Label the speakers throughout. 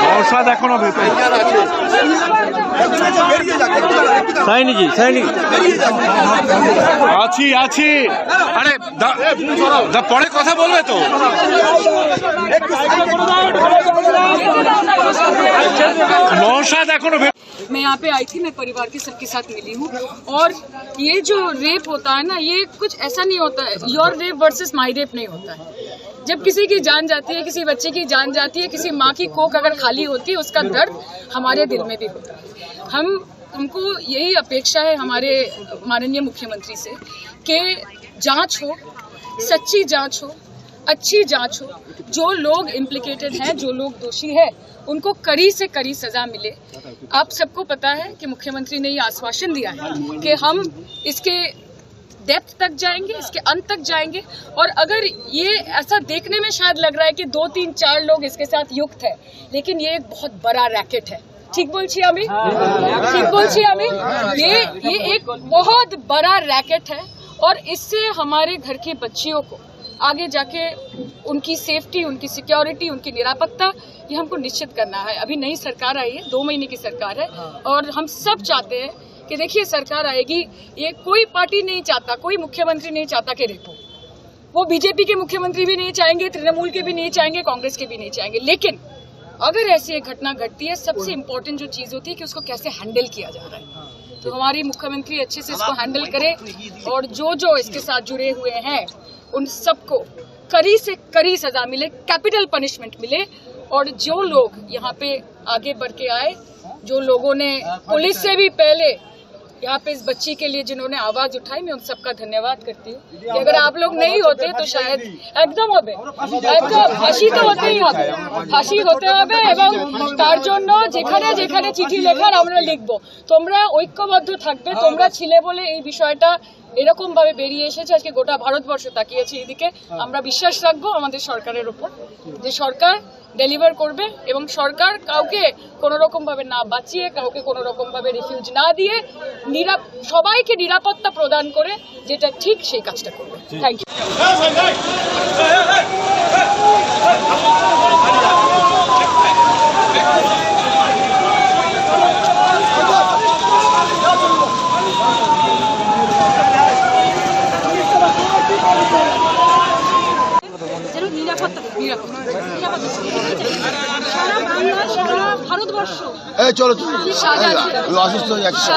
Speaker 1: নওশাদ এখনো ভেতরে আছি আরে পরে কথা বলবে তো। নওশাদ এখনো
Speaker 2: मैं यहाँ पे आई थी, मैं परिवार के सबके साथ मिली हूँ और ये जो रेप होता है ना, ये कुछ ऐसा नहीं होता है, your rape versus my rape नहीं होता है। जब किसी की जान जाती है, किसी बच्चे की जान जाती है, किसी माँ की कोख अगर खाली होती है, उसका दर्द हमारे दिल में भी होता है। हमको यही अपेक्षा है हमारे माननीय मुख्यमंत्री से कि जांच हो, सच्ची जांच हो, अच्छी जांच हो, जो लोग इम्प्लिकेटेड हैं, जो लोग दोषी है, उनको कड़ी से कड़ी सजा मिले। आप सबको पता है कि मुख्यमंत्री ने ये आश्वासन दिया है कि हम इसके डेप्थ तक जाएंगे, इसके अंत तक जाएंगे। और अगर ये ऐसा देखने में शायद लग रहा है कि 2, 3, 4 लोग इसके साथ युक्त है, लेकिन ये एक बहुत बड़ा रैकेट है। ठीक बोलছি আমি, ठीक बोलছি আমি, ये एक बहुत बड़ा रैकेट है और इससे हमारे घर की बच्चियों को आगे जाके उनकी सेफ्टी, उनकी सिक्योरिटी, उनकी निरापत्ता, ये हमको निश्चित करना है। अभी नई सरकार आई है, 2 महीने की सरकार है और हम सब चाहते हैं कि देखिए सरकार आएगी, ये कोई पार्टी नहीं चाहता, कोई मुख्यमंत्री नहीं चाहता कि रेप हो। वो बीजेपी के मुख्यमंत्री भी नहीं चाहेंगे, तृणमूल के भी नहीं चाहेंगे, कांग्रेस के भी नहीं चाहेंगे। लेकिन अगर ऐसी एक घटना घटती है, सबसे इम्पोर्टेंट जो चीज होती है कि उसको कैसे हैंडल किया जा रहा है। तो हमारी मुख्यमंत्री अच्छे से इसको हैंडल करे और जो इसके साथ जुड़े हुए हैं उन सबको कड़ी से कड़ी सजा मिले, कैपिटल पनिशमेंट मिले। और जो लोग यहाँ पे आगे बढ़ के आए, जो लोगों ने पुलिस से भी पहले यहाँ पे इस बच्ची के लिए जिन्होंने आवाज उठाई, मैं उन सबका धन्यवाद करती हूँ कि अगर आप लोग नहीं होते तो शायद একদম হবে, একদম ফাঁসি তো হতেই হবে, ফাঁসি হতে হবে। এবং তার জন্য যেখানে যেখানে চিঠি লেখার আমরা লিখবো, তোমরা ঐক্যবদ্ধ থাকবে। তোমরা ছিলে বলে এই বিষয়টা এরকম ভাবে বেরিয়ে এসেছে। আজকে গোটা ভারতবর্ষ তাকিয়েছে এদিকে। আমরা বিশ্বাস রাখবো আমাদের সরকারের উপর যে সরকার ডেলিভার করবে এবং সরকার কাউকে কোনো রকম ভাবে না বাঁচিয়ে, কাউকে কোনো রকম ভাবে রিফিউজ না দিয়ে সবাইকে নিরাপত্তা প্রদান করে যেটা ঠিক সেই কাজটা করবে। Thank you. ভারতবর্ষ চলো অসুস্থ হয়ে যাচ্ছে।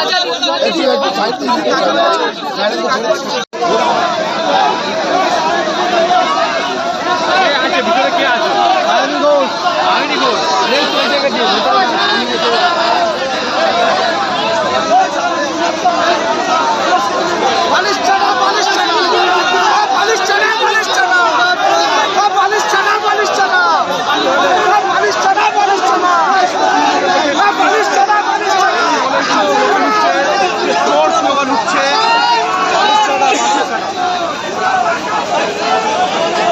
Speaker 2: ভিতরে কে আছে?